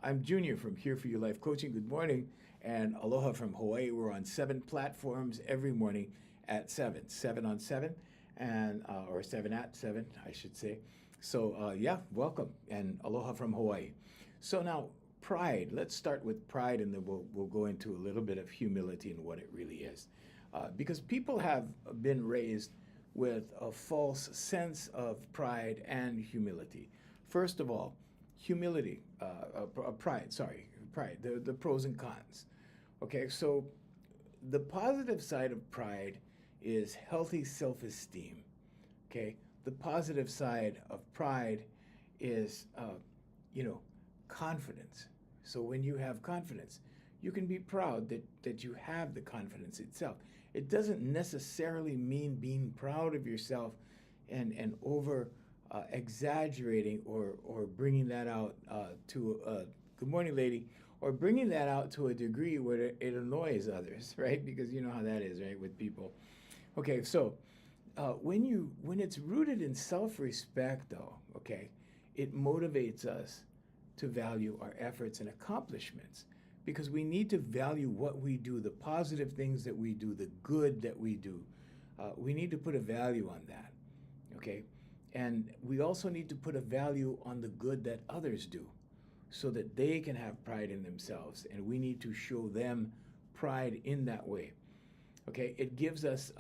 I'm Junior from Here For You Life Coaching. Good morning, and aloha from Hawaii. We're on 7 platforms every morning at 7 on 7, and or 7 at 7, I should say. So yeah, welcome, and aloha from Hawaii. So now, pride. Let's start with pride, and then we'll go into a little bit of humility and what it really is. Because people have been raised with a false sense of pride and humility. First of all, humility, pride, the pros and cons. Okay, so the positive side of pride is healthy self-esteem. Okay, the positive side of pride is, confidence. So when you have confidence, you can be proud that you have the confidence itself. It doesn't necessarily mean being proud of yourself and over exaggerating or bringing that out to good morning, lady, or bringing that out to a degree where it annoys others, right? Because you know how that is, right, with people. Okay, so when it's rooted in self-respect, though, okay, it motivates us to value our efforts and accomplishments, because we need to value what we do, the positive things that we do, the good that we do. We need to put a value on that, okay? And we also need to put a value on the good that others do so that they can have pride in themselves, and we need to show them pride in that way. Okay, it gives us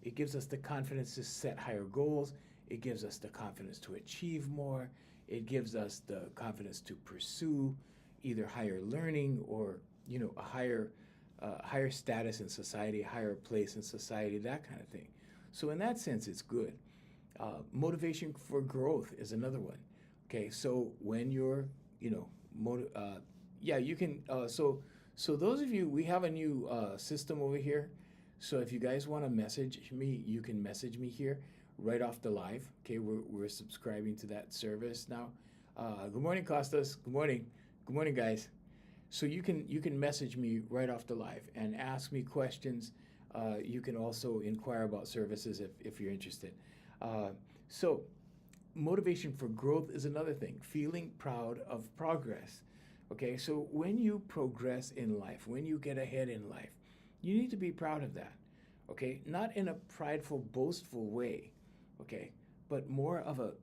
the confidence to set higher goals. It gives us the confidence to achieve more. It gives us the confidence to pursue either higher learning or a higher status in society, higher place in society, that kind of thing. So in that sense, it's good. Motivation for growth is another one. Okay, so when you're, you can. So those of you, we have a new system over here. So if you guys want to message me, you can message me here right off the live. Okay, we're subscribing to that service now. Good morning, Costas. Good morning, guys. So you can message me right off the live and ask me questions. You can also inquire about services if you're interested. So motivation for growth is another thing, feeling proud of progress. Okay, so when you progress in life, when you get ahead in life, you need to be proud of that. Okay, not in a prideful, boastful way, okay, but more of a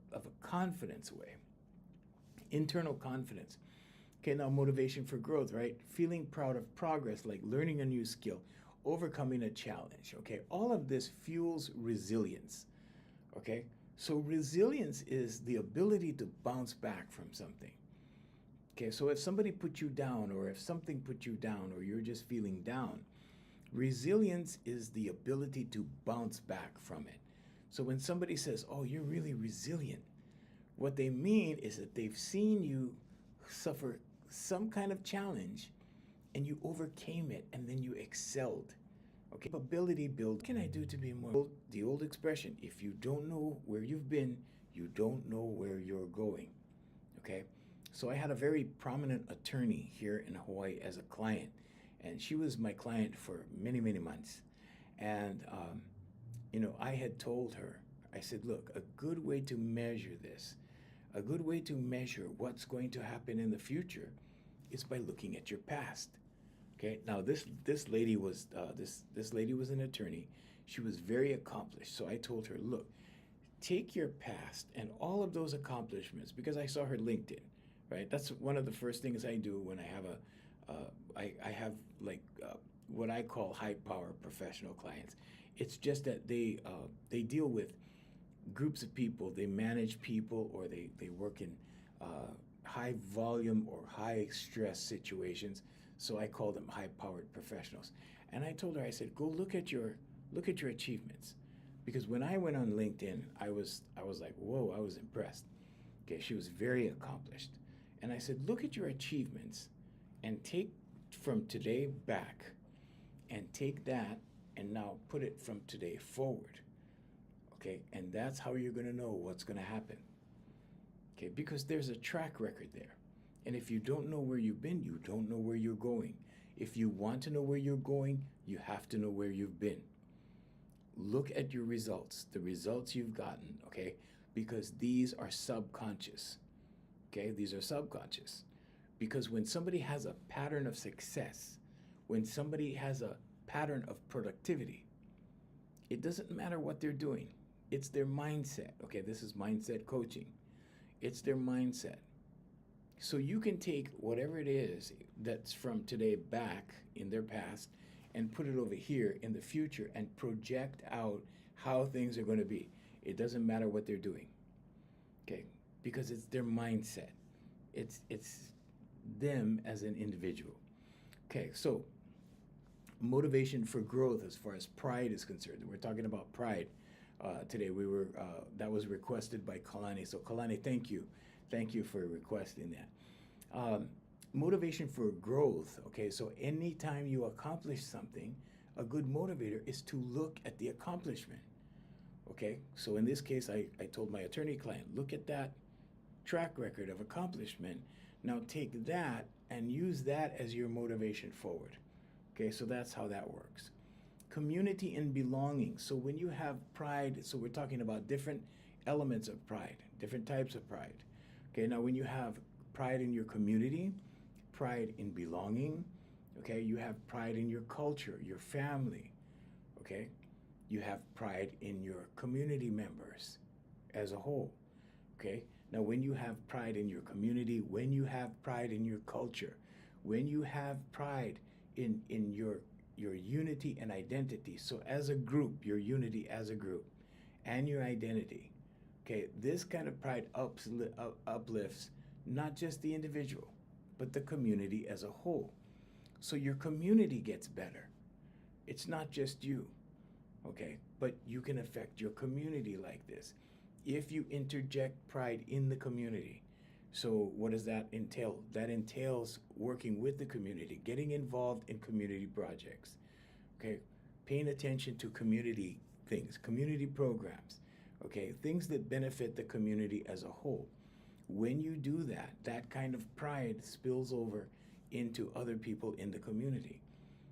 confidence way, internal confidence. Okay, now motivation for growth, right? Feeling proud of progress, like learning a new skill, overcoming a challenge, okay? All of this fuels resilience, okay? So resilience is the ability to bounce back from something. Okay, so if somebody put you down, or if something put you down, or you're just feeling down, resilience is the ability to bounce back from it. So when somebody says, oh, you're really resilient, what they mean is that they've seen you suffer some kind of challenge and you overcame it and then you excelled. Okay, ability build. What can I do to be more? The old expression, if you don't know where you've been, you don't know where you're going. Okay, so I had a very prominent attorney here in Hawaii as a client, and she was my client for many, many months. And, I had told her, I said, look, a good way to measure this, a good way to measure what's going to happen in the future is by looking at your past. Okay, now this lady was this lady was an attorney. She was very accomplished. So I told her, look, take your past and all of those accomplishments, because I saw her LinkedIn, right? That's one of the first things I do when I have I have what I call high power professional clients. It's just that they deal with groups of people, they manage people, or they work in high volume or high stress situations. So I call them high-powered professionals. And I told her, I said, go look at your achievements. Because when I went on LinkedIn, I was like, whoa, I was impressed. Okay, she was very accomplished. And I said, look at your achievements and take from today back and take that and now put it from today forward. Okay, and that's how you're going to know what's going to happen. Okay, because there's a track record there. And if you don't know where you've been, you don't know where you're going. If you want to know where you're going, you have to know where you've been. Look at your results, the results you've gotten, okay? Because these are subconscious, okay? These are subconscious. Because when somebody has a pattern of success, when somebody has a pattern of productivity, it doesn't matter what they're doing. It's their mindset. Okay, this is mindset coaching. It's their mindset. So you can take whatever it is that's from today back in their past and put it over here in the future and project out how things are going to be. It doesn't matter what they're doing. Okay, because it's their mindset. It's them as an individual. Okay, so motivation for growth as far as pride is concerned. We're talking about pride today. That was requested by Kalani. So Kalani, thank you for requesting that. Motivation for growth. Okay, so anytime you accomplish something, a good motivator is to look at the accomplishment. Okay, so in this case, I told my attorney client, look at that track record of accomplishment. Now take that and use that as your motivation forward. Okay, so that's how that works. Community and belonging. So when you have pride, so we're talking about different elements of pride, different types of pride. Okay, now when you have pride in your community, pride in belonging, okay, you have pride in your culture, your family, okay, you have pride in your community members as a whole, okay. Now when you have pride in your community, when you have pride in your culture, when you have pride in your unity and identity, so as a group, your unity as a group and your identity, okay, this kind of pride uplifts not just the individual, but the community as a whole. So your community gets better. It's not just you, okay, but you can affect your community like this if you interject pride in the community. So what does that entail? That entails working with the community, getting involved in community projects, okay, paying attention to community things, community programs, okay, things that benefit the community as a whole. When you do that, that kind of pride spills over into other people in the community,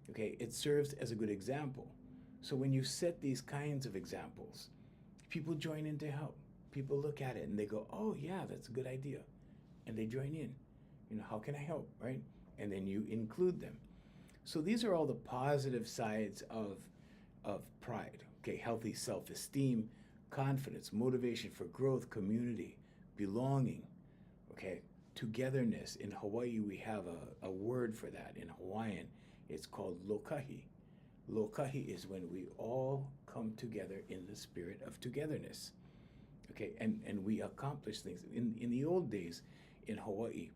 okay. It serves as a good example. So when you set these kinds of examples, people join in to help. People look at it and they go, oh yeah, that's a good idea. And they join in. You know, how can I help, right? And then you include them. So these are all the positive sides of pride. Okay, healthy self-esteem, confidence, motivation for growth, community, belonging, okay, togetherness. In Hawaii, we have a word for that. In Hawaiian, it's called lokahi. Lokahi is when we all come together in the spirit of togetherness. Okay, and we accomplish things. In the old days in Hawaii,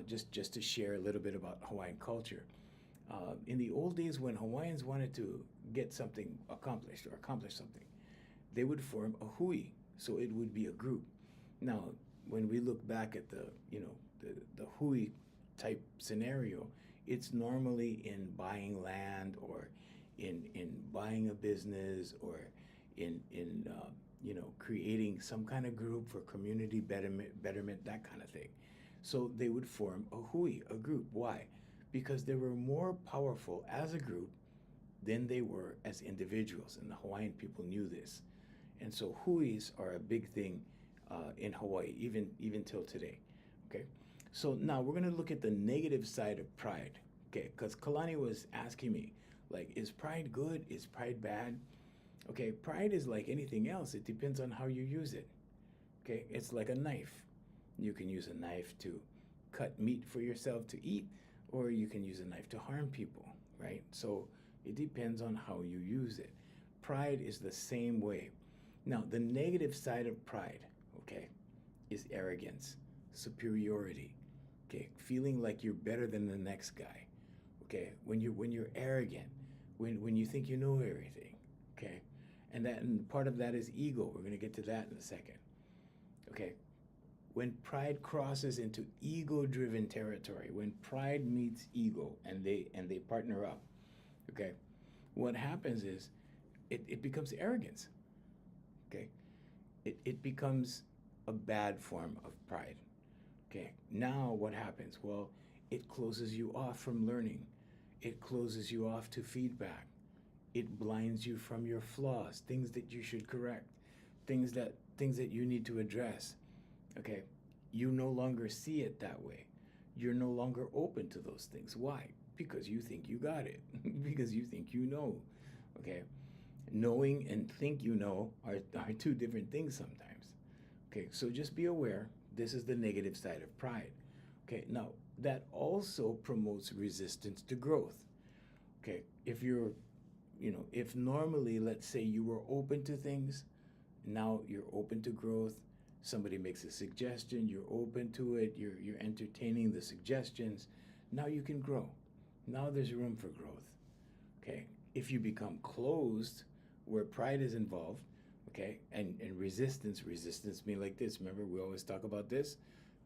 just to share a little bit about Hawaiian culture, in the old days when Hawaiians wanted to get something accomplished or accomplish something, they would form a hui, so it would be a group. Now, when we look back at the hui type scenario, it's normally in buying land or in buying a business or in creating some kind of group for community betterment, that kind of thing. So they would form a hui, a group. Why? Because they were more powerful as a group than they were as individuals, and the Hawaiian people knew this. And so huis are a big thing in Hawaii, even till today. Okay, so now we're going to look at the negative side of pride. Okay, because Kalani was asking me, like, is pride good? Is pride bad? Okay, pride is like anything else. It depends on how you use it. Okay, it's like a knife. You can use a knife to cut meat for yourself to eat, or you can use a knife to harm people, right? So it depends on how you use it. Pride is the same way. Now, the negative side of pride, okay, is arrogance, superiority, okay, feeling like you're better than the next guy, okay, when you're arrogant, when you think you know everything, okay, and part of that is ego. We're going to get to that in a second, okay. When pride crosses into ego-driven territory, when pride meets ego and they partner up, okay, what happens is it becomes arrogance, okay. It becomes a bad form of pride, okay. Now what happens? Well, it closes you off from learning. It closes you off to feedback. It blinds you from your flaws, things that you should correct, things that you need to address. Okay, you no longer see it that way. you're no longer open to those things. Why? Because you think you got it, because you think you know. Okay? Knowing and think you know are two different things sometimes. Okay, so just be aware this is the negative side of pride. Okay, now that also promotes resistance to growth. Okay, if you're, if normally, let's say you were open to things, now you're open to growth. Somebody makes a suggestion, you're open to it, you're entertaining the suggestions. Now you can grow. Now there's room for growth. Okay, if you become closed, where pride is involved, okay, and resistance mean like this. Remember, we always talk about this.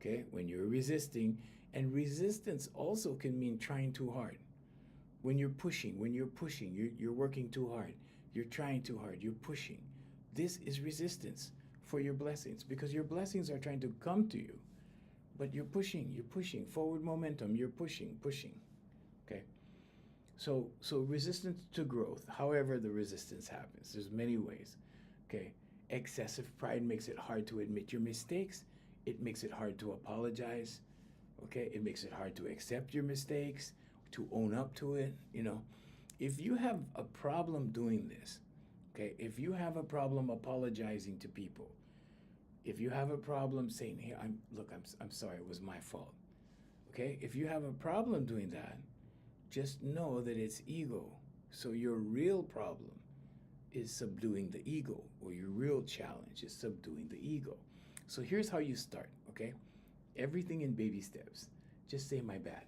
Okay, when you're resisting, and resistance also can mean trying too hard. When you're pushing, you're working too hard, you're trying too hard, you're pushing. This is resistance for your blessings, because your blessings are trying to come to you, but you're pushing forward momentum, you're pushing. Okay, so resistance to growth, however the resistance happens, there's many ways. Okay, excessive pride makes it hard to admit your mistakes. It makes it hard to apologize. Okay, it makes it hard to accept your mistakes, to own up to it. If you have a problem doing this, okay, if you have a problem apologizing to people, if you have a problem saying, hey, I'm sorry, it was my fault. Okay, if you have a problem doing that, just know that it's ego. So your real problem is subduing the ego, or your real challenge is subduing the ego. So here's how you start, okay? Everything in baby steps. Just say, my bad.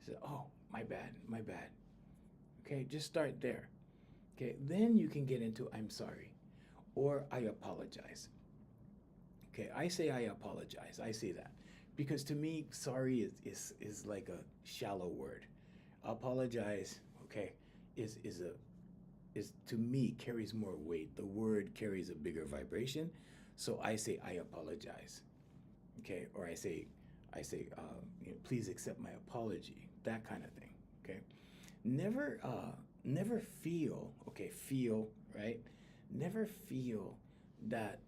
Say, oh, my bad. Okay, just start there. Okay, then you can get into I'm sorry, or I apologize. Okay, I say I apologize. I say that because to me, sorry is like a shallow word. Apologize, okay, is to me carries more weight. The word carries a bigger vibration. So I say I apologize, okay, or I say, please accept my apology. That kind of thing, okay. Never feel, okay, feel, right? Never feel that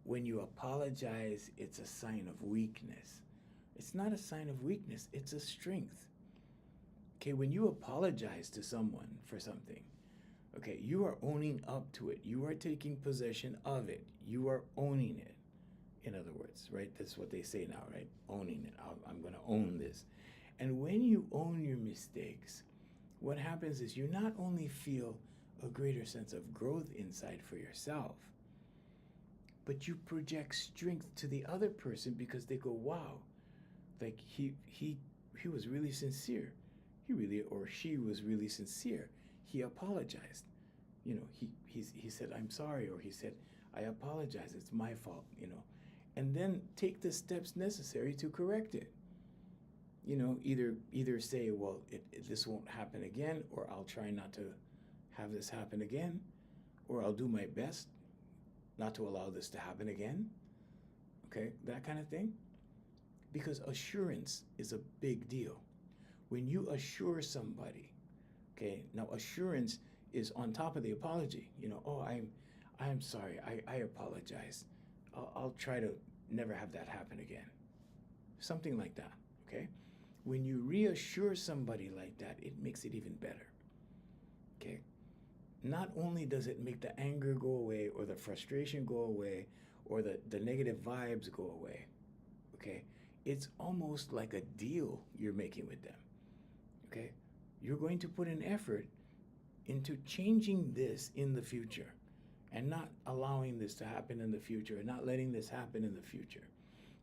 when you apologize, it's a sign of weakness. It's not a sign of weakness. It's a strength. Okay, when you apologize to someone for something, okay, you are owning up to it. You are taking possession of it. You are owning it. In other words, right? That's what they say now, right? Owning it. I'm going to own this. And when you own your mistakes, what happens is you not only feel a greater sense of growth inside for yourself, but you project strength to the other person because they go, wow, like he was really sincere. He really, or she was really sincere. He apologized. He said, I'm sorry, or he said, I apologize, it's my fault, and then take the steps necessary to correct it. Either say, well, this won't happen again, or I'll try not to have this happen again, or I'll do my best not to allow this to happen again. Okay, that kind of thing. Because assurance is a big deal. When you assure somebody, okay, now assurance is on top of the apology. Oh, I'm sorry, I apologize. I'll try to never have that happen again. Something like that, okay? When you reassure somebody like that, it makes it even better, okay? Not only does it make the anger go away, or the frustration go away, or the negative vibes go away, okay? It's almost like a deal you're making with them, okay? You're going to put an effort into changing this in the future, and not allowing this to happen in the future, and not letting this happen in the future.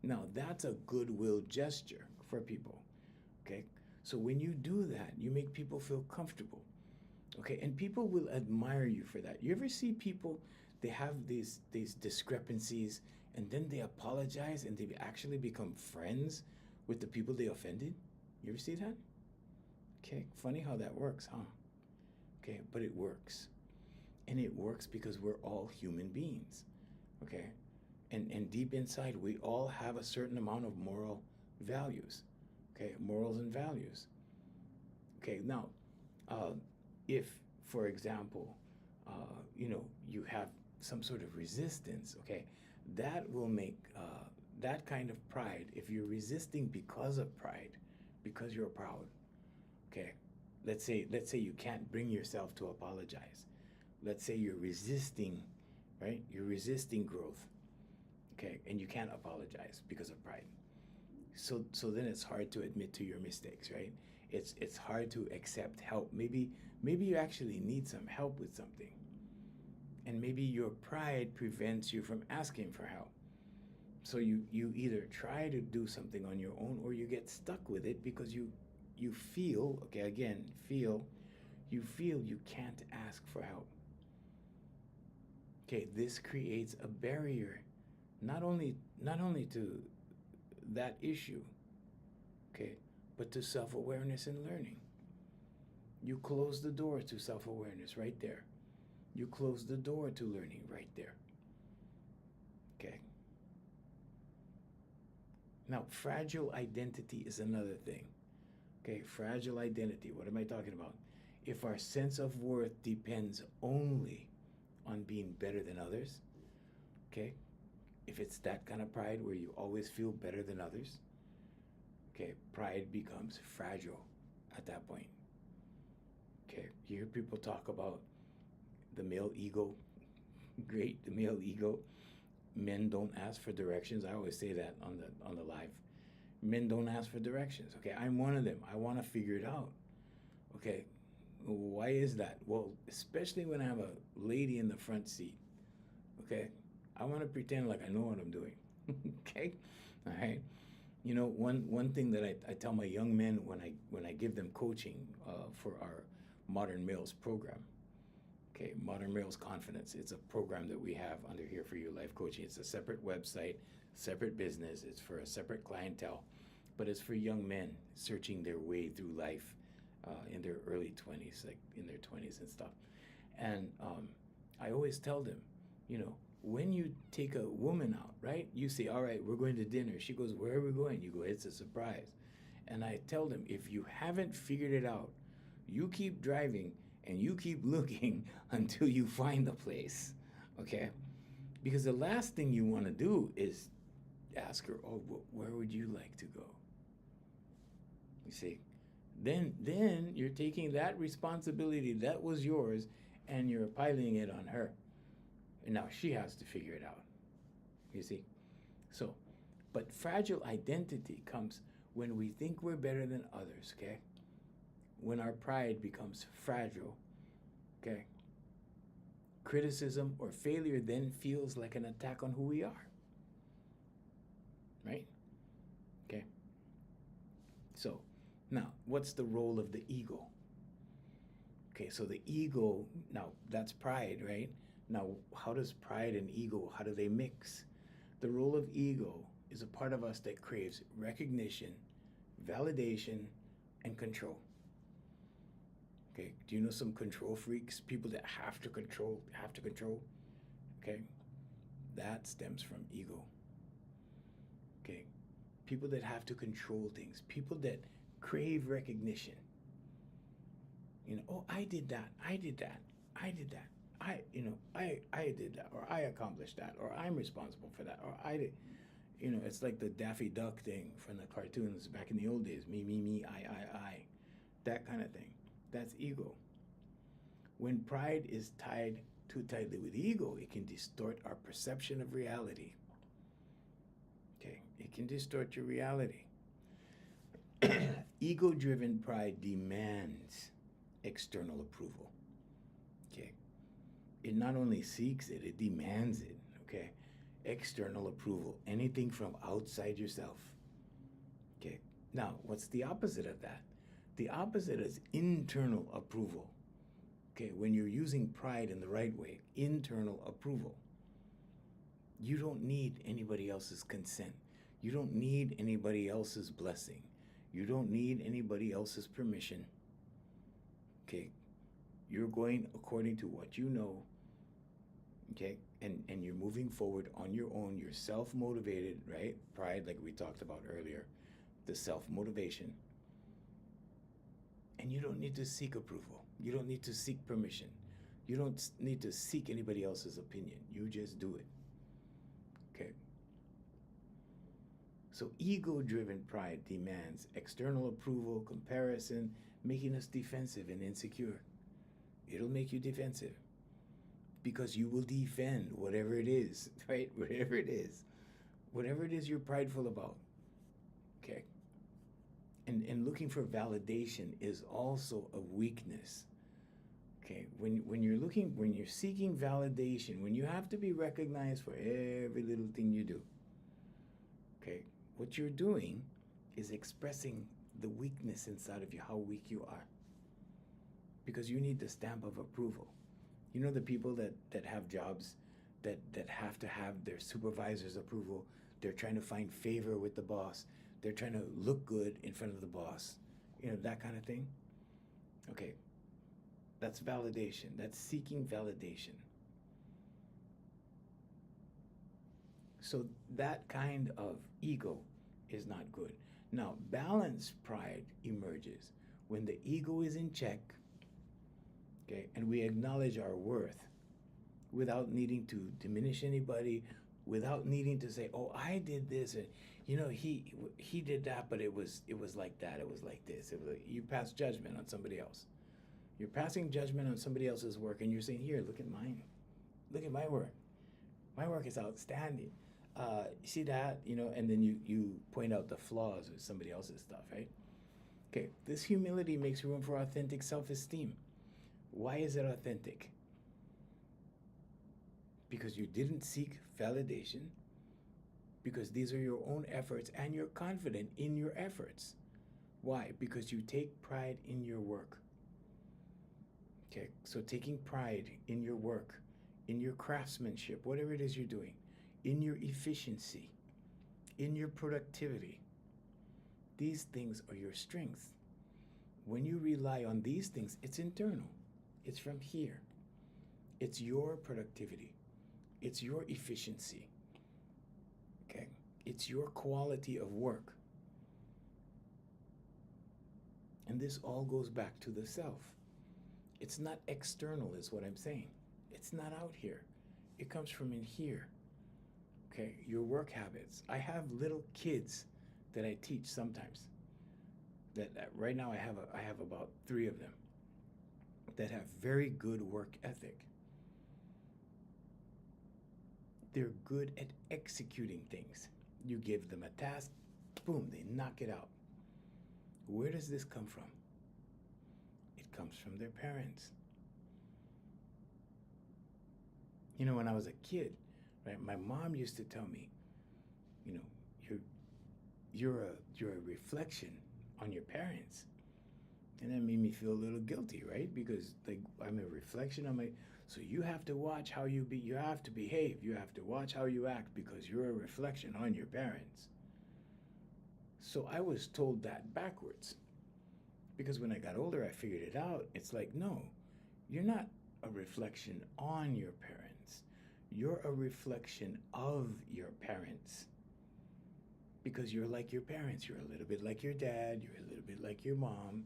Now, that's a goodwill gesture for people, okay? So when you do that, you make people feel comfortable, okay? And people will admire you for that. You ever see people, they have these discrepancies, and then they apologize, and they actually become friends with the people they offended? You ever see that? Okay, funny how that works, huh? Okay, but it works. And it works because we're all human beings, okay? And deep inside, we all have a certain amount of moral values, okay? Morals and values. Okay, now, if, for example, you have some sort of resistance, okay, that will make that kind of pride, if you're resisting because of pride, because you're proud, okay, let's say you can't bring yourself to apologize. Let's say you're resisting, right? You're resisting growth, okay, and you can't apologize because of pride. So then it's hard to admit to your mistakes, right? It's hard to accept help. Maybe you actually need some help with something, and maybe your pride prevents you from asking for help. So you either try to do something on your own, or you get stuck with it because you feel, okay, again, you feel you can't ask for help. Okay, this creates a barrier, not only to that issue, okay, but to self-awareness and learning. You close the door to self-awareness right there. You close the door to learning right there. Okay. Now, fragile identity is another thing. Okay, fragile identity. What am I talking about? If our sense of worth depends only on being better than others, okay, if it's that kind of pride where you always feel better than others, okay, pride becomes fragile at that point. Okay, you hear people talk about the male ego. Great, the male ego. Men don't ask for directions. I always say that on the live. Men don't ask for directions. Okay, I'm one of them. I want to figure it out. Okay, why is that? Well, especially when I have a lady in the front seat. Okay, I want to pretend like I know what I'm doing. Okay, all right. You know, one thing that I tell my young men when I give them coaching for our Modern Males program. Okay, Modern Males Confidence. It's a program that we have under Here For You Life Coaching. It's a separate website, separate business. It's for a separate clientele, but it's for young men searching their way through life in their early 20s, like in their 20s and stuff. And I always tell them, you know, when you take a woman out, right? You say, all right, we're going to dinner. She goes, where are we going? You go, it's a surprise. And I tell them, if you haven't figured it out, you keep driving and you keep looking until you find the place, okay? Because the last thing you want to do is ask her, oh, where would you like to go? You see, then you're taking that responsibility that was yours and you're piling it on her. And now she has to figure it out, you see? So, but fragile identity comes when we think we're better than others, okay? When our pride becomes fragile, okay? Criticism or failure then feels like an attack on who we are, right? Okay? So, now, what's the role of the ego? Okay, so the ego, now that's pride, right? Now, how does pride and ego, how do they mix? The role of ego is a part of us that craves recognition, validation, and control. Okay, do you know some control freaks? People that have to control. Okay, that stems from ego. Okay, people that have to control things, people that crave recognition. You know, oh, I did that, I did that. I did that, or I accomplished that, or I'm responsible for that, or I did. You know, it's like the Daffy Duck thing from the cartoons back in the old days. Me, I. That kind of thing. That's ego. When pride is tied too tightly with ego, it can distort our perception of reality. Okay, it can distort your reality. Ego-driven pride demands external approval. Okay, it not only seeks it, it demands it. Okay, external approval, anything from outside yourself. Okay, now what's the opposite of that? The opposite is internal approval. Okay, when you're using pride in the right way, internal approval. You don't need anybody else's consent. You don't need anybody else's blessing. You don't need anybody else's permission. Okay, you're going according to what you know. Okay, and you're moving forward on your own. You're self-motivated, right? Pride, like we talked about earlier, the self-motivation. And you don't need to seek approval. You don't need to seek permission. You don't need to seek anybody else's opinion. You just do it. Okay? So ego-driven pride demands external approval, comparison, making us defensive and insecure. It'll make you defensive because you will defend whatever it is, right? Whatever it is. Whatever it is you're prideful about. Okay? And looking for validation is also a weakness. Okay, when you're seeking validation, when you have to be recognized for every little thing you do, okay, what you're doing is expressing the weakness inside of you, how weak you are. Because you need the stamp of approval. You know the people that have jobs that have to have their supervisor's approval. They're trying to find favor with the boss. They're trying to look good in front of the boss. You know, that kind of thing. Okay. That's validation. That's seeking validation. So that kind of ego is not good. Now, balanced pride emerges when the ego is in check, okay, and we acknowledge our worth without needing to diminish anybody, without needing to say, "Oh, I did this," and you know, he did that, but it was like that. It was like this. It was like, you pass judgment on somebody else. You're passing judgment on somebody else's work, and you're saying, "Here, look at mine. Look at my work. My work is outstanding. See that?" You know, and then you point out the flaws of somebody else's stuff, right? Okay, this humility makes room for authentic self-esteem. Why is it authentic? Because you didn't seek validation, because these are your own efforts and you're confident in your efforts. Why? Because you take pride in your work. Okay, so taking pride in your work, in your craftsmanship, whatever it is you're doing, in your efficiency, in your productivity, these things are your strengths. When you rely on these things, it's internal. It's from here. It's your productivity. It's your efficiency. Okay? It's your quality of work. And this all goes back to the self. It's not external, is what I'm saying. It's not out here. It comes from in here. Okay? Your work habits. I have little kids that I teach sometimes. That right now I have about 3 of them that have very good work ethic. They're good at executing things. You give them a task, boom, they knock it out. Where does this come from? It comes from their parents. You know, when I was a kid, right, my mom used to tell me, you know, you're a reflection on your parents. And that made me feel a little guilty, right? Because like I'm a reflection on so you have to watch how you have to behave, you have to watch how you act because you're a reflection on your parents. So I was told that backwards. Because when I got older, I figured it out. It's like, no, you're not a reflection on your parents. You're a reflection of your parents. Because you're like your parents. You're a little bit like your dad. You're a little bit like your mom.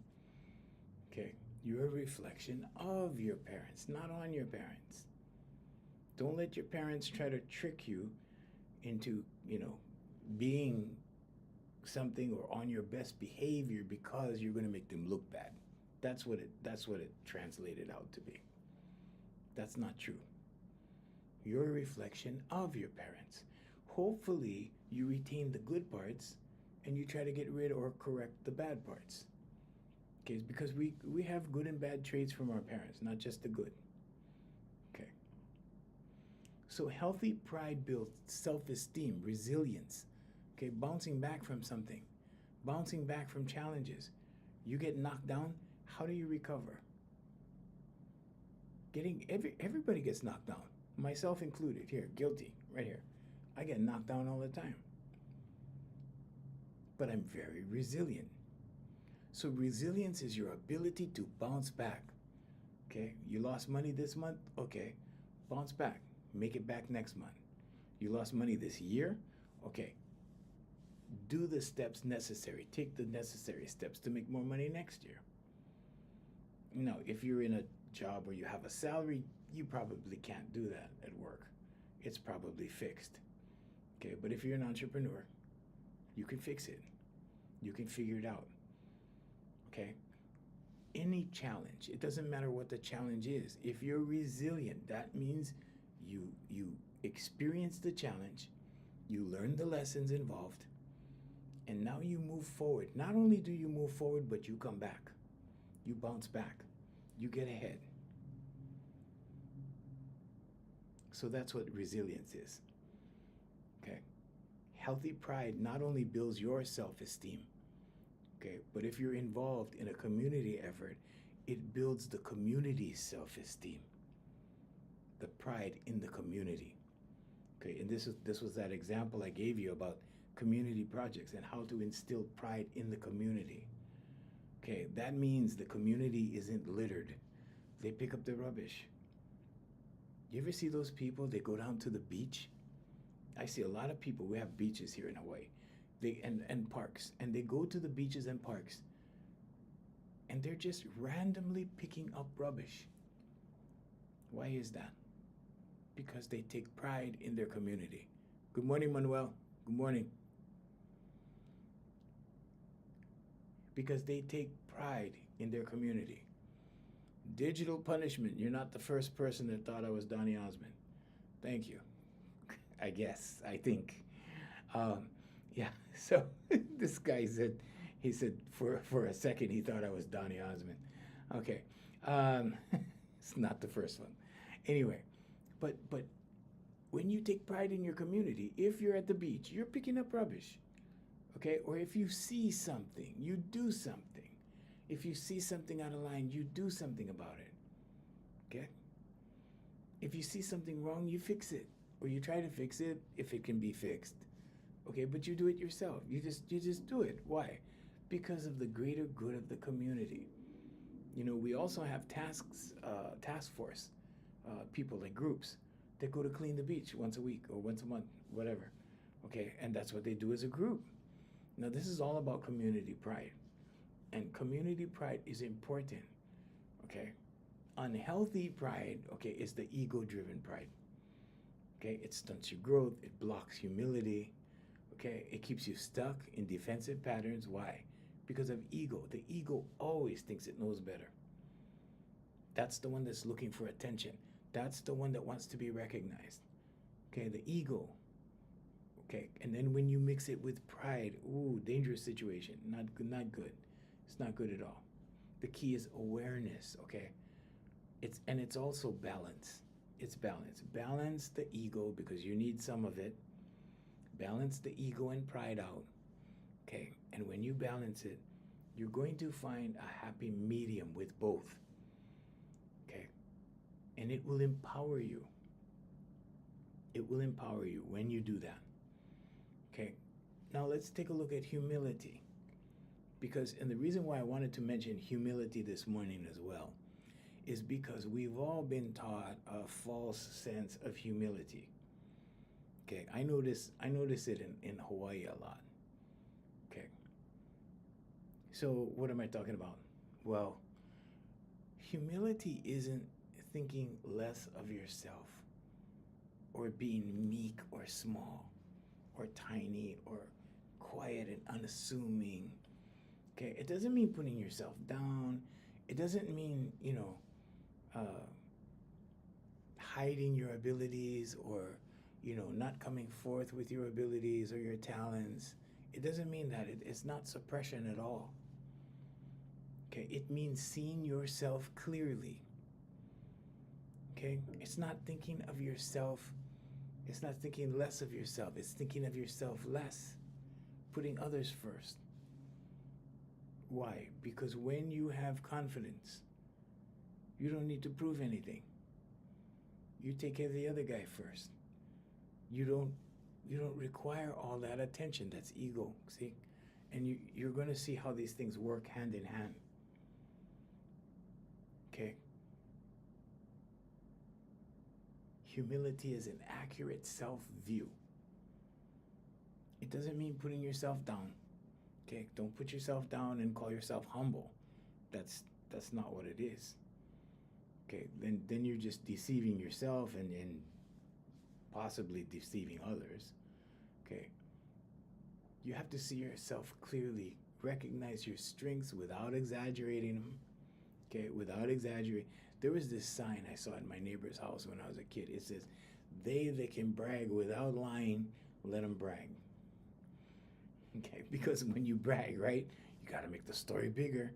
Okay? You're a reflection of your parents, not on your parents. Don't let your parents try to trick you into, you know, being something or on your best behavior because you're going to make them look bad. That's what it translated out to be. That's not true. You're a reflection of your parents. Hopefully, you retain the good parts and you try to get rid or correct the bad parts. Okay, because we have good and bad traits from our parents, not just the good. Okay. So healthy pride builds self-esteem, resilience. Okay, bouncing back from something, bouncing back from challenges. You get knocked down, how do you recover? Everybody gets knocked down, myself included. Here, guilty, right here. I get knocked down all the time. But I'm very resilient. So resilience is your ability to bounce back. Okay, you lost money this month? Okay, bounce back. Make it back next month. You lost money this year? Okay, do the steps necessary. Take the necessary steps to make more money next year. Now, if you're in a job where you have a salary, you probably can't do that at work. It's probably fixed. Okay, but if you're an entrepreneur, You can fix it. You can figure it out. Okay? Any challenge, it doesn't matter what the challenge is. If you're resilient, that means you experience the challenge, you learn the lessons involved, and now you move forward. Not only do you move forward, but you come back. You bounce back. You get ahead. So that's what resilience is. Okay? Healthy pride not only builds your self-esteem, okay, but if you're involved in a community effort, it builds the community's self-esteem. The pride in the community. Okay, and this was that example I gave you about community projects and how to instill pride in the community. Okay, that means the community isn't littered. They pick up the rubbish. You ever see those people? They go down to the beach. I see a lot of people. We have beaches here in Hawaii, and parks, and they go to the beaches and parks, and they're just randomly picking up rubbish. Why is that? Because they take pride in their community. Good morning, Manuel. Good morning. Because they take pride in their community. Digital punishment. You're not the first person that thought I was Donny Osmond. Thank you. I guess. I think. Yeah. So this guy said, he said for a second he thought I was Donny Osmond. Okay. It's not the first one. Anyway, but when you take pride in your community, if you're at the beach, you're picking up rubbish. Okay? Or if you see something, you do something. If you see something out of line, you do something about it. Okay? If you see something wrong, you fix it. Or you try to fix it if it can be fixed. Okay, but you do it yourself. You just do it. Why? Because of the greater good of the community. You know, we also have task force people, like groups that go to clean the beach once a week or once a month, whatever. Okay, and that's what they do as a group. Now, this is all about community pride. And community pride is important, okay? Unhealthy pride, okay, is the ego-driven pride. Okay, it stunts your growth, it blocks humility, okay? It keeps you stuck in defensive patterns. Why? Because of ego. The ego always thinks it knows better. That's the one that's looking for attention. That's the one that wants to be recognized. Okay, the ego. Okay, and then when you mix it with pride, ooh, dangerous situation. Not good. It's not good at all. The key is awareness, okay? It's also balance. It's balance. Balance the ego, because you need some of it. Balance the ego and pride out. Okay, and when you balance it, you're going to find a happy medium with both. Okay, and it will empower you. It will empower you when you do that. Okay, now let's take a look at humility. Because, and the reason why I wanted to mention humility this morning as well is because we've all been taught a false sense of humility. Okay, I notice it in Hawaii a lot. Okay. So what am I talking about? Well, humility isn't thinking less of yourself or being meek or small or tiny or quiet and unassuming. Okay, it doesn't mean putting yourself down. It doesn't mean, hiding your abilities or, not coming forth with your abilities or your talents. It doesn't mean that. It's not suppression at all. Okay, it means seeing yourself clearly. Okay, it's not thinking of yourself. It's not thinking less of yourself. It's thinking of yourself less, putting others first. Why? Because when you have confidence, you don't need to prove anything. You take care of the other guy first. You don't require all that attention. That's ego, see? And you're going to see how these things work hand in hand. Okay? Humility is an accurate self-view. It doesn't mean putting yourself down. Okay? Don't put yourself down and call yourself humble. That's not what it is. Okay? Then you're just deceiving yourself and possibly deceiving others. Okay? You have to see yourself clearly, recognize your strengths without exaggerating them. Okay, without exaggerating. There was this sign I saw at my neighbor's house when I was a kid. It says, "They that can brag without lying, let them brag." Okay, because when you brag, right, you got to make the story bigger,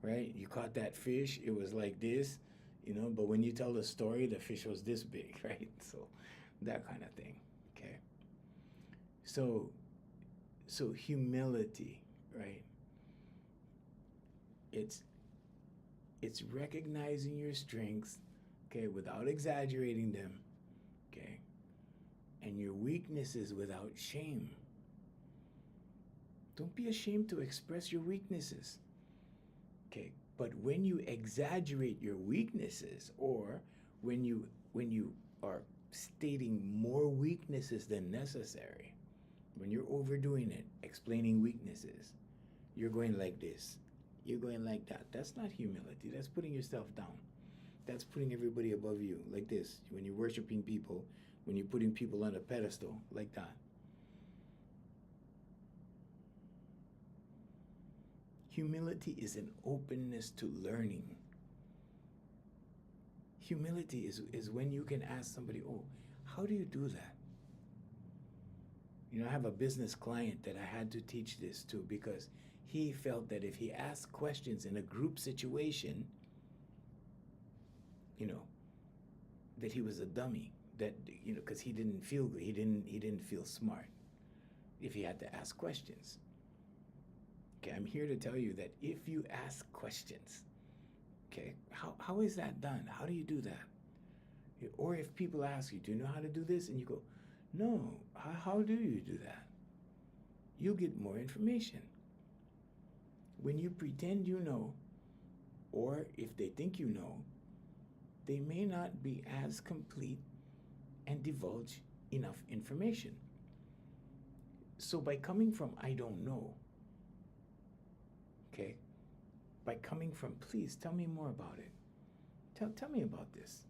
right? You caught that fish, it was like this, but when you tell the story, the fish was this big, right? So that kind of thing, okay? So humility, right? It's recognizing your strengths, okay, without exaggerating them, okay, and your weaknesses without shame. Don't be ashamed to express your weaknesses, okay? But when you exaggerate your weaknesses, or when you are stating more weaknesses than necessary, when you're overdoing it, explaining weaknesses, you're going like this, you're going like that. That's not humility. That's putting yourself down. That's putting everybody above you, like this. When you're worshiping people, when you're putting people on a pedestal, like that. Humility is an openness to learning. Humility is when you can ask somebody, "Oh, how do you do that?" I have a business client that I had to teach this to because he felt that if he asked questions in a group situation, that he was a dummy, that, because he didn't feel good, he didn't feel smart if he had to ask questions. Okay, I'm here to tell you that if you ask questions, okay, how is that done? How do you do that? Or if people ask you, "Do you know how to do this?" and you go, "No, how do you do that?" You'll get more information. When you pretend you know, or if they think you know, they may not be as complete and divulge enough information. So by coming from "I don't know," okay, by coming from "Please tell me more about it. Tell me about this."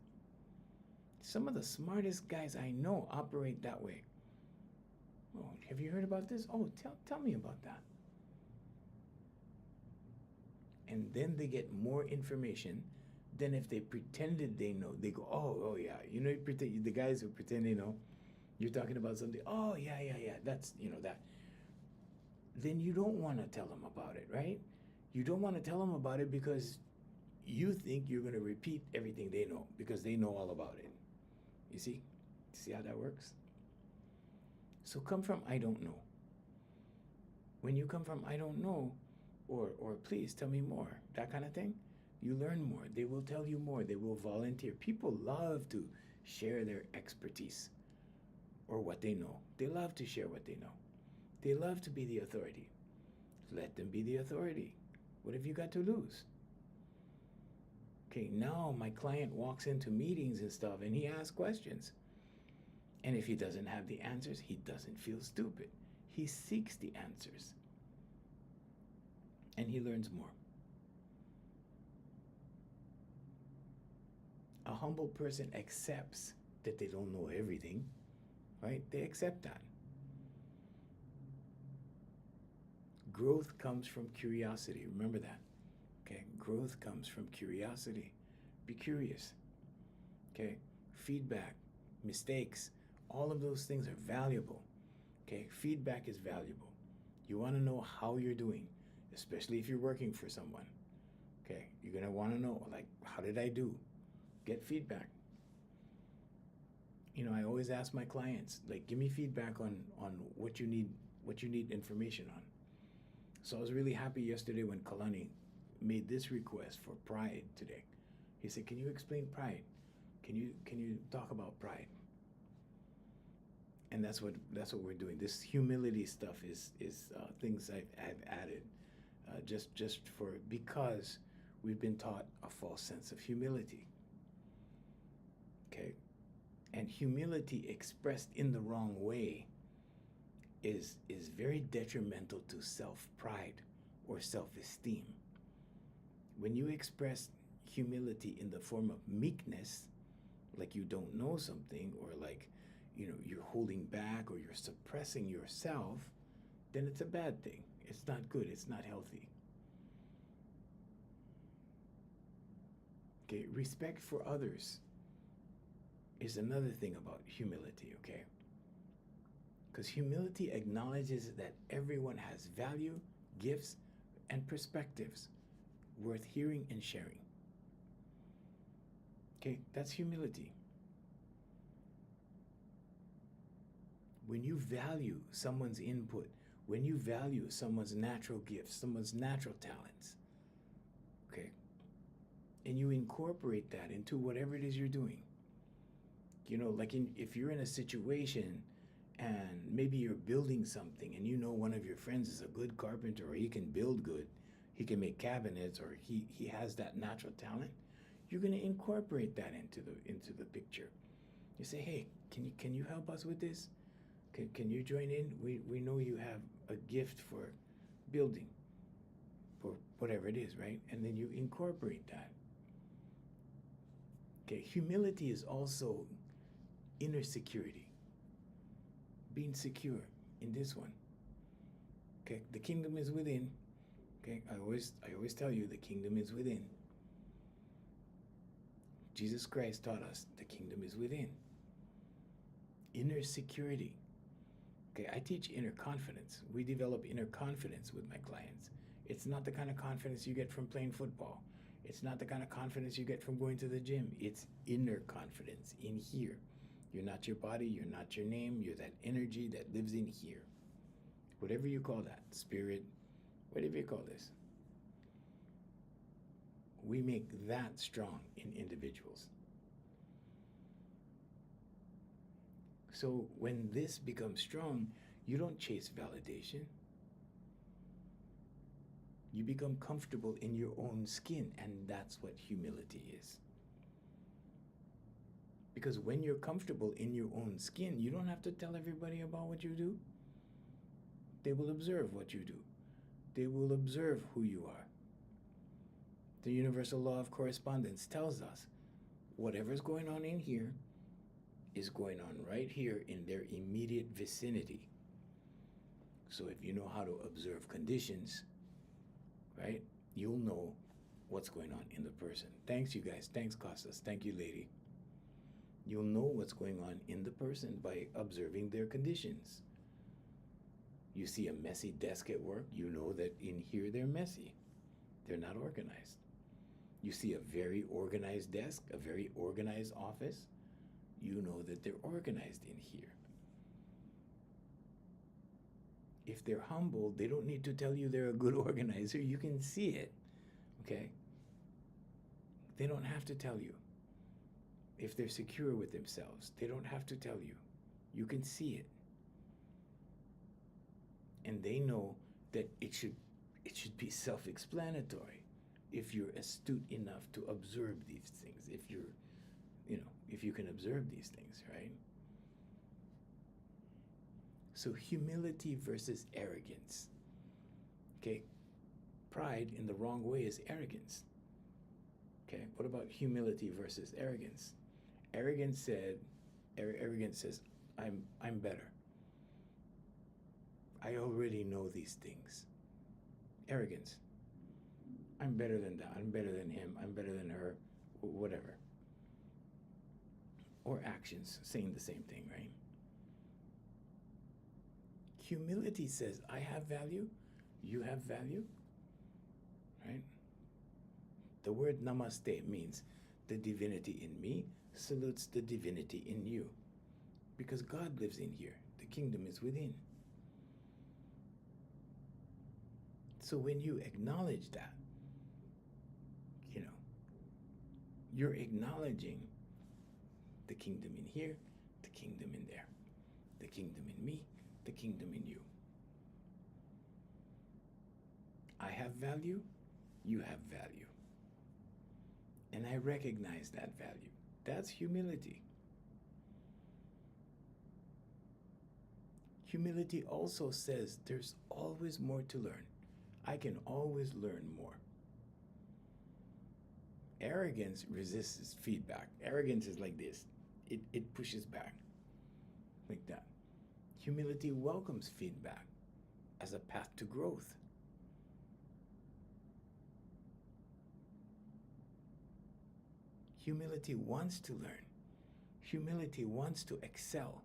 Some of the smartest guys I know operate that way. "Oh, have you heard about this? Oh, tell me about that." And then they get more information than if they pretended they know. They go, oh yeah, the guys who pretend they know, you're talking about something, "Oh yeah, that's, that." Then you don't want to tell them about it, right? You don't want to tell them about it because you think you're going to repeat everything they know because they know all about it. You see? See how that works? So come from "I don't know." When you come from "I don't know," or "Please tell me more," that kind of thing, you learn more. They will tell you more. They will volunteer. People love to share their expertise or what they know. They love to share what they know. They love to be the authority. Let them be the authority. What have you got to lose? Okay, now my client walks into meetings and stuff and he asks questions. And if he doesn't have the answers, he doesn't feel stupid. He seeks the answers. And he learns more. A humble person accepts that they don't know everything, right? They accept that. Growth comes from curiosity. Remember that. Okay, growth comes from curiosity. Be curious. Okay, feedback, mistakes, all of those things are valuable. Okay, feedback is valuable. You want to know how you're doing, especially if you're working for someone. Okay, you're going to want to know, like, how did I do? Get feedback. I always ask my clients, like, give me feedback on what you need information on. So I was really happy yesterday when Kalani made this request for pride today. He said, "Can you explain pride? Can you talk about pride?" And that's what we're doing. This humility stuff is things I've added because we've been taught a false sense of humility. Okay, and humility expressed in the wrong way is very detrimental to self-pride or self-esteem. When you express humility in the form of meekness, like you don't know something, or like you're holding back or you're suppressing yourself, then it's a bad thing. It's not good. It's not healthy. Okay, respect for others is another thing about humility, okay? Because humility acknowledges that everyone has value, gifts, and perspectives worth hearing and sharing. Okay, that's humility. When you value someone's input, when you value someone's natural gifts, someone's natural talents, okay, and you incorporate that into whatever it is you're doing. You know, like if you're in a situation and maybe you're building something and you know one of your friends is a good carpenter or he can build good, he can make cabinets or he has that natural talent, you're going to incorporate that into the picture. You say, hey, can you help us with this? Can you join in? We know you have a gift for building, for whatever it is, right? And then you incorporate that. Okay, humility is also inner security. Being secure in this one. Okay, the kingdom is within. Okay, I always tell you the kingdom is within. Jesus Christ taught us the kingdom is within. Inner security. Okay, I teach inner confidence. We develop inner confidence with my clients. It's not the kind of confidence you get from playing football. It's not the kind of confidence you get from going to the gym. It's inner confidence in here. You're not your body, you're not your name, you're that energy that lives in here. Whatever you call that, spirit, whatever you call this. We make that strong in individuals. So when this becomes strong, you don't chase validation. You become comfortable in your own skin, and that's what humility is. Because when you're comfortable in your own skin, you don't have to tell everybody about what you do. They will observe what you do. They will observe who you are. The universal law of correspondence tells us whatever's going on in here is going on right here in their immediate vicinity. So if you know how to observe conditions, right, you'll know what's going on in the person. Thanks, you guys. Thanks, Costas. Thank you, lady. You'll know what's going on in the person by observing their conditions. You see a messy desk at work, you know that in here they're messy. They're not organized. You see a very organized desk, a very organized office, you know that they're organized in here. If they're humble, they don't need to tell you they're a good organizer. You can see it, okay? They don't have to tell you. If they're secure with themselves, they don't have to tell you. You can see it. And they know that it should be self-explanatory if you're astute enough to observe these things, if you can observe these things, right? So humility versus arrogance. Okay? Pride in the wrong way is arrogance. Okay? What about humility versus arrogance? Arrogance says, I'm better. I already know these things. Arrogance. I'm better than that. I'm better than him. I'm better than her. Whatever. Or actions saying the same thing, right? Humility says, I have value. You have value. Right? The word namaste means the divinity in me salutes the divinity in you. Because God lives in here. The kingdom is within. So when you acknowledge that, you're acknowledging the kingdom in here, the kingdom in there, the kingdom in me, the kingdom in you. I have value, you have value. And I recognize that value. That's humility. Humility also says there's always more to learn. I can always learn more. Arrogance resists feedback. Arrogance is like this. It pushes back like that. Humility welcomes feedback. as a path to growth. Humility wants to learn. Humility wants to excel.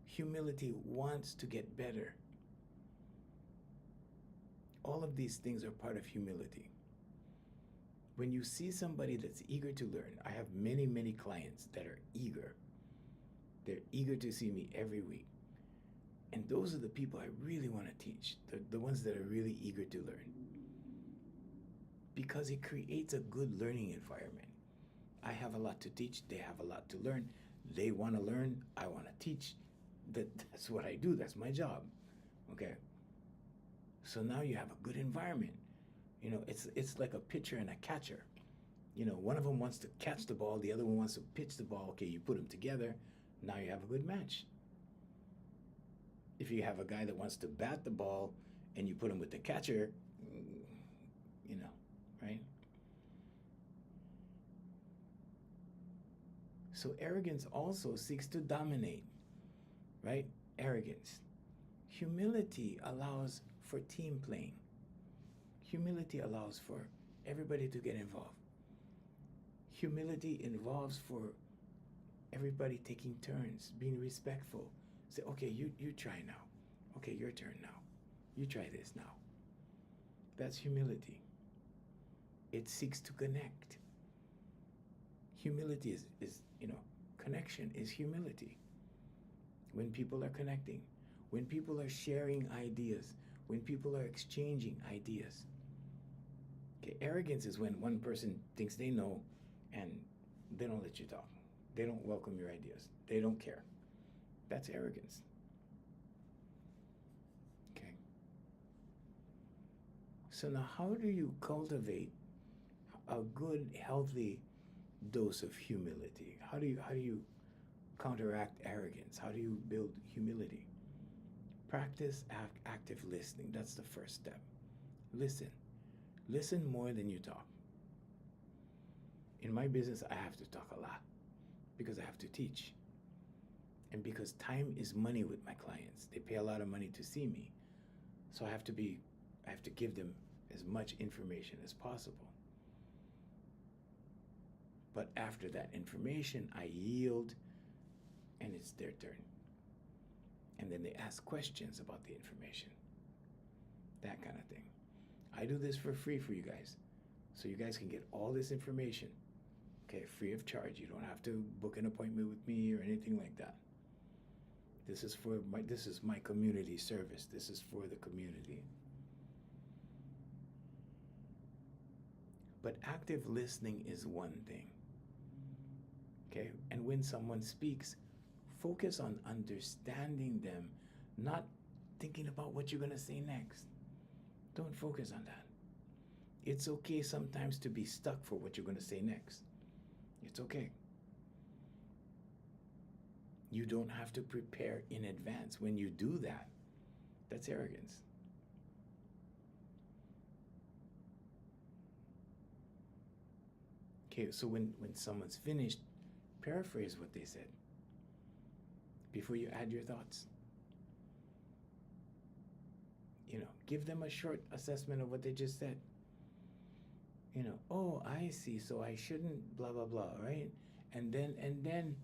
Humility wants to get better. All of these things are part of humility. When you see somebody that's eager to learn, I have many, many clients that are eager. They're eager to see me every week. And those are the people I really want to teach, the ones that are really eager to learn. Because it creates a good learning environment. I have a lot to teach, they have a lot to learn. They want to learn, I want to teach. That's what I do, that's my job. Okay? So now you have a good environment. You know, it's like a pitcher and a catcher. You know, one of them wants to catch the ball, the other one wants to pitch the ball. Okay, you put them together, now you have a good match. If you have a guy that wants to bat the ball and you put him with the catcher, you know, right? So arrogance also seeks to dominate, right? Arrogance. Humility allows for team playing. Humility allows for everybody to get involved. Humility involves for everybody taking turns, being respectful. Say, okay, you try now. Okay, your turn now. You try this now. That's humility. It seeks to connect. Humility is connection is humility. When people are connecting, when people are sharing ideas, when people are exchanging ideas. Okay, arrogance is when one person thinks they know and they don't let you talk. They don't welcome your ideas. They don't care. That's arrogance. Okay. So now how do you cultivate a good, healthy dose of humility? How do you counteract arrogance? How do you build humility? Practice active listening. That's the first step. Listen. Listen more than you talk. In my business, I have to talk a lot because I have to teach. And because time is money with my clients. They pay a lot of money to see me. So I have to give them as much information as possible. But after that information, I yield and it's their turn. And then they ask questions about the information. That kind of thing. I do this for free for you guys. So you guys can get all this information. Okay, free of charge. You don't have to book an appointment with me or anything like that. This is my community service. This is for the community. But active listening is one thing. Okay? And when someone speaks, focus on understanding them, not thinking about what you're going to say next. Don't focus on that. It's okay sometimes to be stuck for what you're going to say next. It's okay. You don't have to prepare in advance. When you do that, that's arrogance. Okay, so when someone's finished, paraphrase what they said before you add your thoughts. Give them a short assessment of what they just said. Oh, I see, so I shouldn't blah, blah, blah, right? And then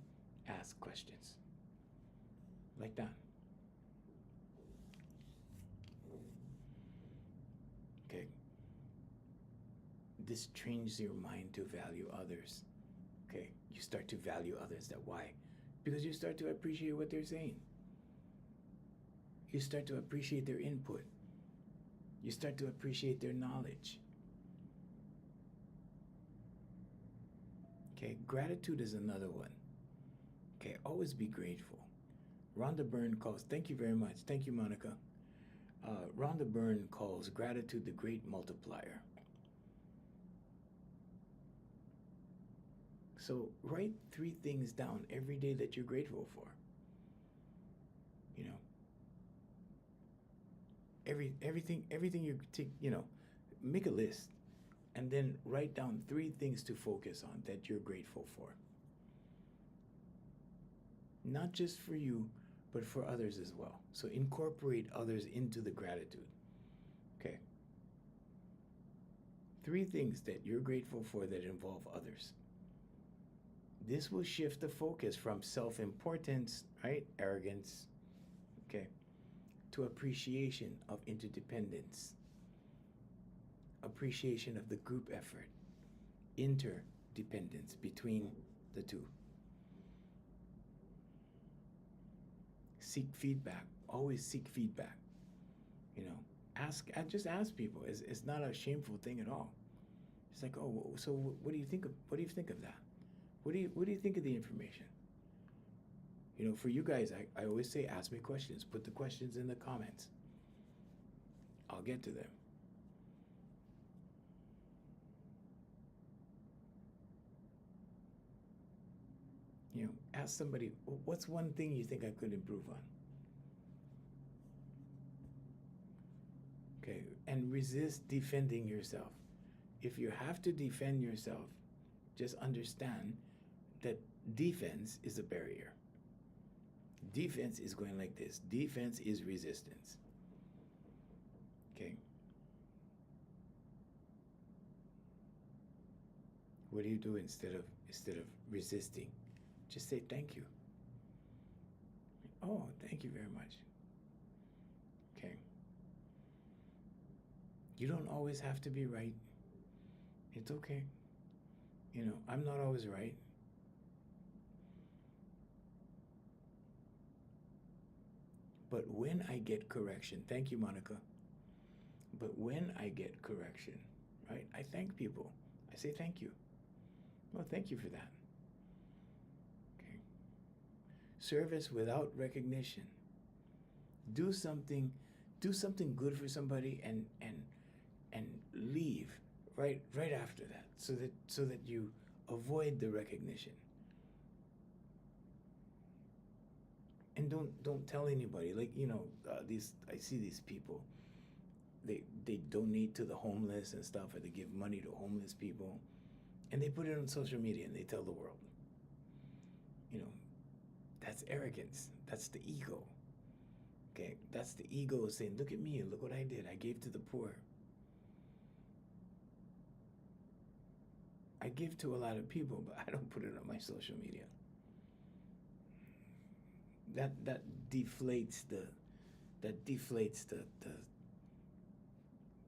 ask questions. Like that. Okay. This trains your mind to value others. Okay. You start to value others. Why? Because you start to appreciate what they're saying. You start to appreciate their input. You start to appreciate their knowledge. Okay, gratitude is another one. Okay, always be grateful. Rhonda Byrne calls, thank you very much. Thank you, Monica. Rhonda Byrne calls gratitude the great multiplier. So write 3 things down every day that you're grateful for. Everything you take, make a list and then write down 3 things to focus on that you're grateful for. Not just for you, but for others as well. So incorporate others into the gratitude. 3 things that you're grateful for that involve others. This will shift the focus from self-importance, right? Arrogance, okay, to appreciation of interdependence, appreciation of the group effort, interdependence between the two. Seek feedback. Always seek feedback. You know, just ask people. It's not a shameful thing at all. It's like, oh, so what do you think of that? What do you think of the information? You know, for you guys, I always say, ask me questions. Put the questions in the comments. I'll get to them. You know, ask somebody, what's one thing you think I could improve on? Okay, and resist defending yourself. If you have to defend yourself, just understand that defense is a barrier. Defense is going like this. Defense is resistance. Okay. What do you do instead of resisting? Just say thank you. Oh, thank you very much. Okay. You don't always have to be right. It's okay. You know, I'm not always right. But when I get correction, thank you, Monica. But when I get correction, right, I thank people. I say thank you. Well, thank you for that. Okay. Service without recognition. Do something good for somebody and leave right after that, so that you avoid the recognition. And don't tell anybody. Like, you know, I see these people. They donate to the homeless and stuff, or they give money to homeless people, and they put it on social media and they tell the world. You know, that's arrogance. That's the ego. Okay, that's the ego saying, look at me, look what I did. I gave to the poor. I give to a lot of people, but I don't put it on my social media. That deflates the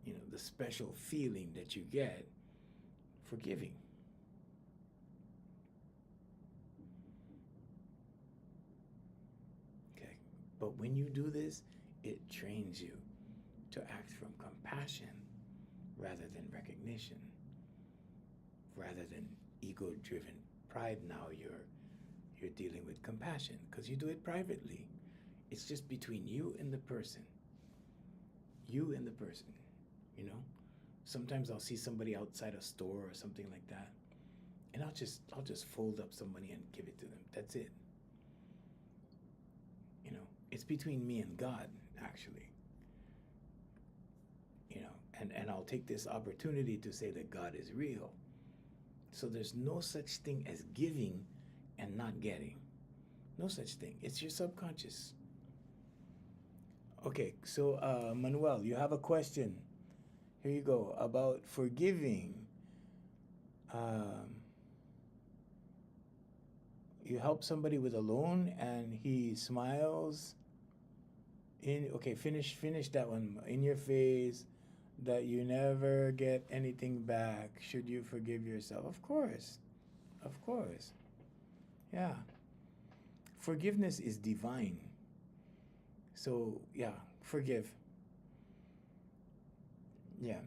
you know, the special feeling that you get for giving. Okay, but when you do this, it trains you to act from compassion rather than recognition, rather than ego-driven pride. Now you're dealing with compassion because you do it privately. It's just between you and the person. You and the person, you know? Sometimes I'll see somebody outside a store or something like that, and I'll just fold up some money and give it to them. That's it. You know, it's between me and God, actually. You know, and I'll take this opportunity to say that God is real. So there's no such thing as giving and not getting. No such thing. It's your subconscious. Okay, so Manuel, you have a question. Here you go, about forgiving. You help somebody with a loan and he smiles finish that one. In your face, that you never get anything back. Should you forgive yourself? Of course. Yeah. Forgiveness is divine. So, yeah, forgive. Yeah.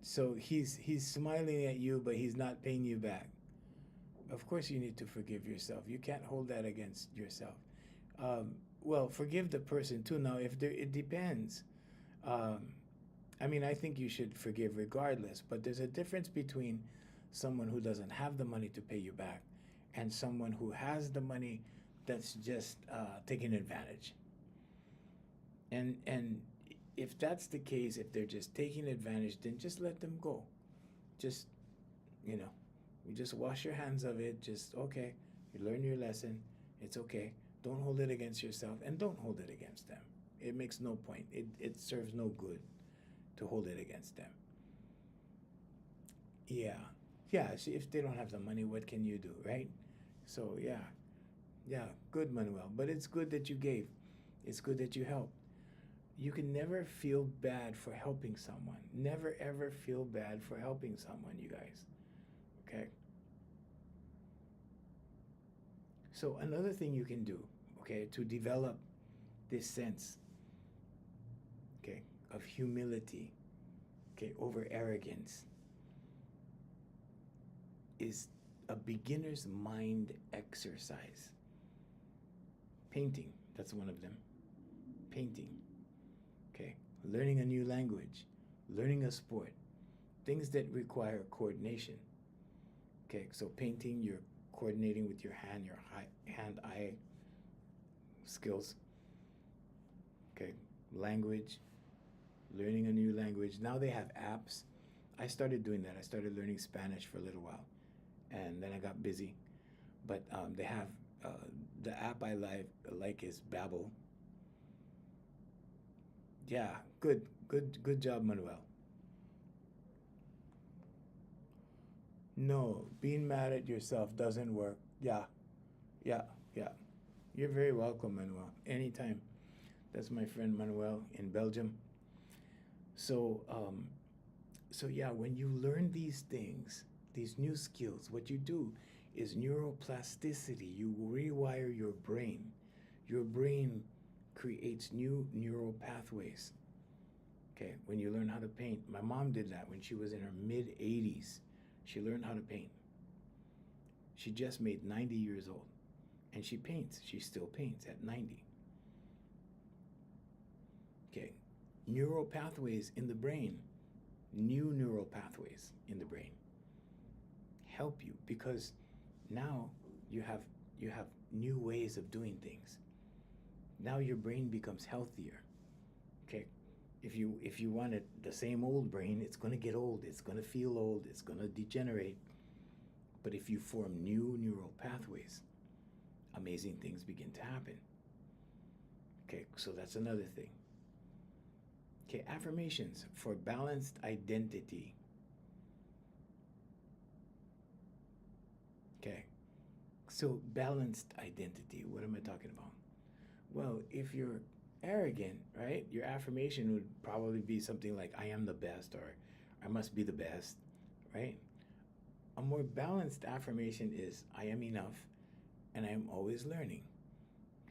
So he's smiling at you, but he's not paying you back. Of course you need to forgive yourself. You can't hold that against yourself. Well, forgive the person too. Now, it depends. I mean, I think you should forgive regardless, but there's a difference between someone who doesn't have the money to pay you back and someone who has the money that's just taking advantage. And if that's the case, if they're just taking advantage, then just let them go. Just, you know, you just wash your hands of it. Just, okay, you learn your lesson. It's okay. Don't hold it against yourself, and don't hold it against them. It makes no point. It serves no good to hold it against them. Yeah. Yeah. See, if they don't have the money, what can you do, right? So, yeah. Yeah. Good, Manuel. But it's good that you gave. It's good that you helped. You can never feel bad for helping someone. Never, ever feel bad for helping someone, you guys. Okay? So, another thing you can do, okay, to develop this sense, okay, of humility, okay, over arrogance is a beginner's mind exercise. Painting, that's one of them. Painting, okay? Learning a new language, learning a sport, things that require coordination. Okay, so painting, you're coordinating with your hand-eye skills. Okay, language, learning a new language. Now they have apps. I started doing that. I started learning Spanish for a little while, and then I got busy. But they have the app I like is Babbel. Yeah, good job, Manuel. No, being mad at yourself doesn't work. Yeah, yeah, yeah. You're very welcome, Manuel. Anytime. That's my friend Manuel in Belgium. So, so yeah, when you learn these things, these new skills, what you do is neuroplasticity. You rewire your brain. Your brain creates new neural pathways. Okay, when you learn how to paint, my mom did that when she was in her mid 80s. She learned how to paint. She just made 90 years old, and she paints. She still paints at 90. Okay, neural pathways in the brain, new neural pathways in the brain help you because now you have new ways of doing things. Now your brain becomes healthier. Okay, if you wanted the same old brain, it's going to get old, it's going to feel old, it's going to degenerate. But if you form new neural pathways, amazing things begin to happen. Okay, so that's another thing. Okay, affirmations for balanced identity. Okay, so balanced identity, what am I talking about? Well, if you're arrogant, right, your affirmation would probably be something like, I am the best, or I must be the best, right? A more balanced affirmation is, I am enough and I am always learning.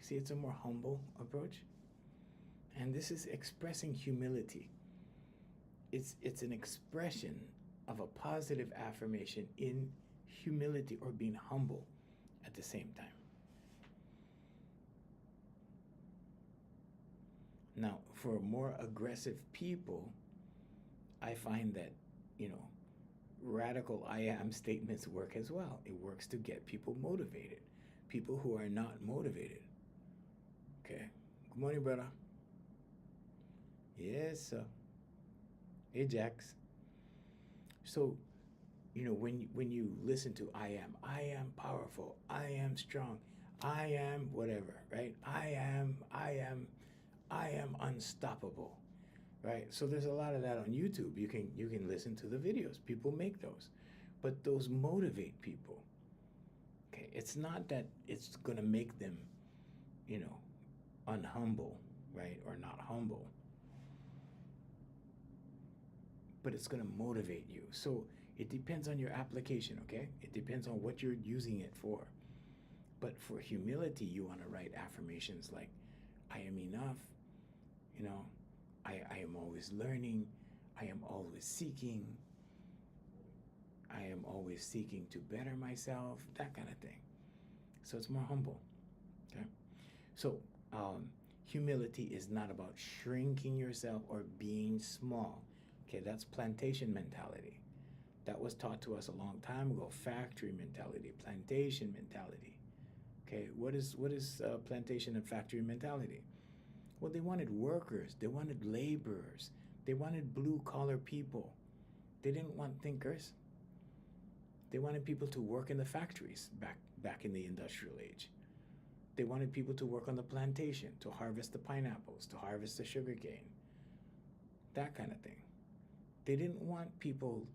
See, it's a more humble approach. And this is expressing humility. It's an expression of a positive affirmation in humility or being humble at the same time. Now, for more aggressive people, I find that, radical I am statements work as well. It works to get people motivated. People who are not motivated. Okay. Good morning, brother. Yes, sir. Hey, Jax. So, when you listen to I am powerful, I am strong, I am whatever, right? I am unstoppable, right? So there's a lot of that on YouTube. You can listen to the videos. People make those, but those motivate people. Okay, it's not that it's gonna make them, unhumble, right, or not humble, but it's gonna motivate you. So it depends on your application. Okay, it depends on what you're using it for. But for humility, you want to write affirmations like, I am enough, I am always learning, I am always seeking, I am always seeking to better myself, that kind of thing. So it's more humble. Okay. So humility is not about shrinking yourself or being small. Okay, that's plantation mentality. That was taught to us a long time ago. Factory mentality, plantation mentality. Okay, what is plantation and factory mentality? Well, they wanted workers, they wanted laborers, they wanted blue collar people. They didn't want thinkers. They wanted people to work in the factories back in the industrial age. They wanted people to work on the plantation, to harvest the pineapples, to harvest the sugarcane, that kind of thing. They didn't want people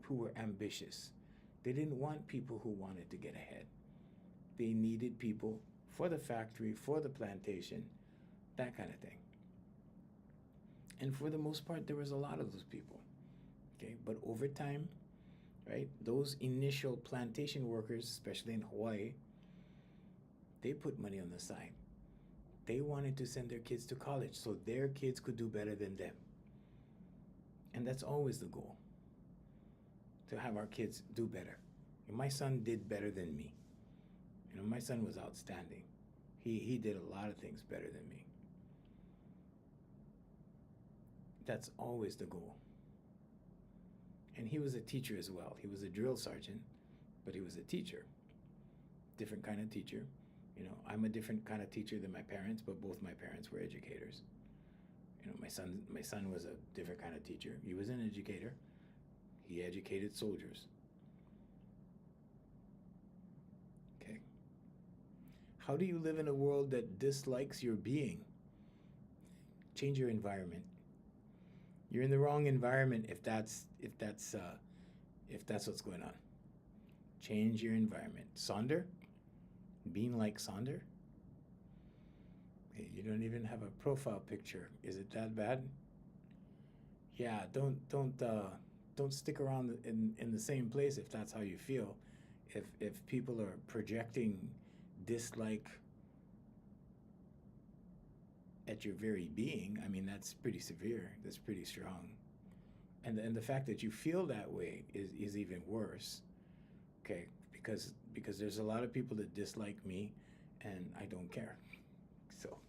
who were ambitious. They didn't want people who wanted to get ahead. They needed people for the factory, for the plantation, that kind of thing. And for the most part, there was a lot of those people. Okay, but over time, right, those initial plantation workers, especially in Hawaii, they put money on the side. They wanted to send their kids to college so their kids could do better than them. And that's always the goal, to have our kids do better. And my son did better than me. You know, my son was outstanding. He did a lot of things better than me. That's always the goal. And he was a teacher as well. He was a drill sergeant, but he was a teacher. Different kind of teacher. You know, I'm a different kind of teacher than my parents, but both my parents were educators. You know, my son was a different kind of teacher. He was an educator. He educated soldiers. Okay. How do you live in a world that dislikes your being? Change your environment. You're in the wrong environment if that's what's going on. Change your environment. Sonder? Being like Sonder? Hey, you don't even have a profile picture. Is it that bad? Yeah, don't stick around in the same place if that's how you feel. If people are projecting dislike at your very being, I mean, that's pretty severe. That's pretty strong. And the fact that you feel that way is even worse. Okay, because there's a lot of people that dislike me, and I don't care. So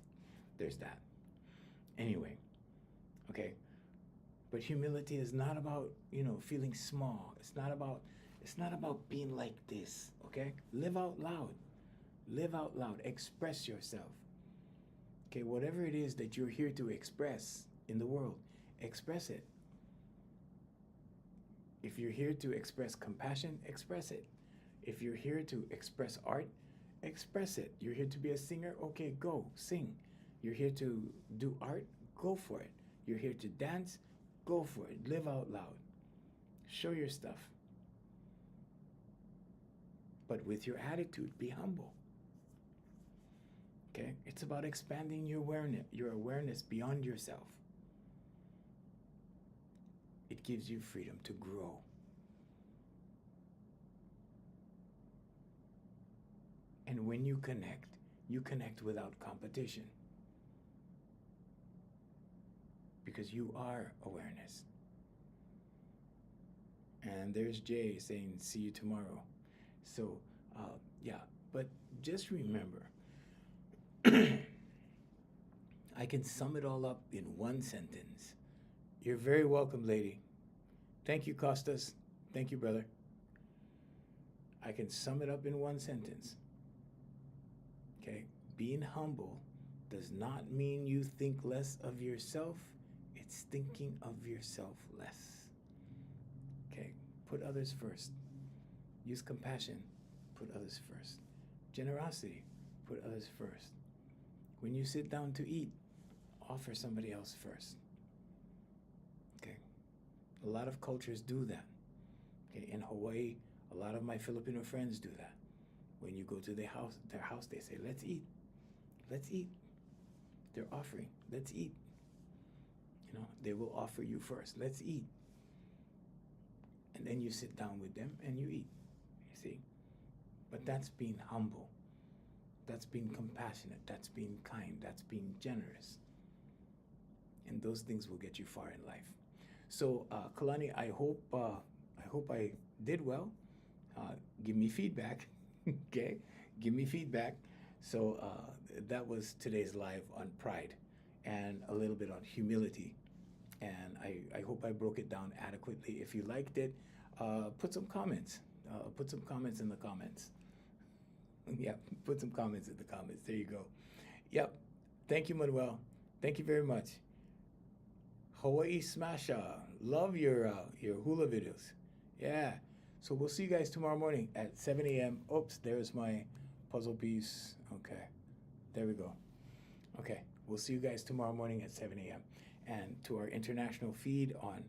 there's that. Anyway, okay. But humility is not about, you know, feeling small. It's not about being like this, okay? Live out loud. Live out loud. Express yourself. Okay, whatever it is that you're here to express in the world, express it. If you're here to express compassion, express it. If you're here to express art, express it. You're here to be a singer, okay, go, sing. You're here to do art, go for it. You're here to dance, go for it. Live out loud. Show your stuff. But with your attitude, be humble. Okay? It's about expanding your awareness beyond yourself. It gives you freedom to grow. And when you connect without competition. Because you are awareness. And there's Jay saying, see you tomorrow. So, yeah, but just remember, I can sum it all up in one sentence. You're very welcome, lady. Thank you, Costas. Thank you, brother. I can sum it up in one sentence. Okay? Being humble does not mean you think less of yourself. It's thinking of yourself less. Okay? Put others first. Use compassion. Put others first. Generosity. Put others first. When you sit down to eat, offer somebody else first. Okay? A lot of cultures do that. Okay? In Hawaii, a lot of my Filipino friends do that. When you go to their house, they say, let's eat. Let's eat. They're offering, let's eat. You know, they will offer you first. Let's eat. And then you sit down with them and you eat. You see? But that's being humble. That's being compassionate. That's being kind. That's being generous. And those things will get you far in life. So, Kalani, I hope I did well. Give me feedback. Okay? Give me feedback. So that was today's live on pride and a little bit on humility. And I hope I broke it down adequately. If you liked it, put some comments. Put some comments in the comments. Yeah, put some comments in the comments. There you go. Yep. Thank you, Manuel. Thank you very much. Hawaii Smasha. Love your hula videos. Yeah. So we'll see you guys tomorrow morning at 7 a.m. Oops, there's my puzzle piece. Okay. There we go. Okay. We'll see you guys tomorrow morning at 7 a.m. And to our international feed on